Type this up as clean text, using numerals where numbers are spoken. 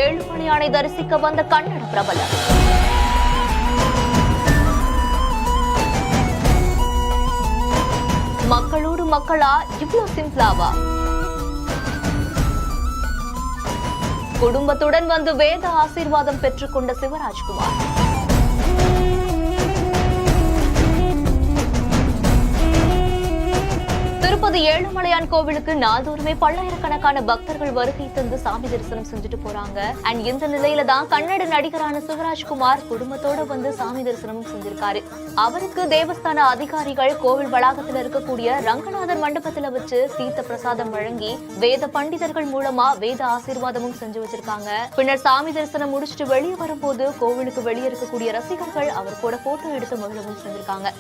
ஏழுமலையானை தரிசிக்க வந்த கன்னட பிரபலம். மக்களோடு மக்களா இவ்வளவு சிம்பிளாவா? குடும்பத்துடன் வந்து வேத ஆசீர்வாதம் பெற்றுக்கொண்ட சிவராஜ்குமார். திருப்பதி ஏழுமலையான் கோவிலுக்கு நாள்தோறுமே பல்லாயிரக்கணக்கான பக்தர்கள் வருகை தந்து சாமி தரிசனம் செஞ்சுட்டு போறாங்க. அண்ட் இந்த நிலையில தான் கன்னட நடிகரான சிவராஜ்குமார் குடும்பத்தோட வந்து சாமி தரிசனமும் செஞ்சிருக்காரு. அவருக்கு தேவஸ்தான அதிகாரிகள் கோவில் வளாகத்தில் இருக்கக்கூடிய ரங்கநாதர் மண்டபத்துல வச்சு தீர்த்த பிரசாதம் வழங்கி வேத பண்டிதர்கள் மூலமா வேத ஆசீர்வாதமும் செஞ்சு வச்சிருக்காங்க. பின்னர் சாமி தரிசனம் முடிச்சுட்டு வெளியே வரும்போது கோவிலுக்கு வெளியே இருக்கக்கூடிய ரசிகர்கள் அவர் கூட போட்டோ எடுத்து மகிழவும் செஞ்சிருக்காங்க.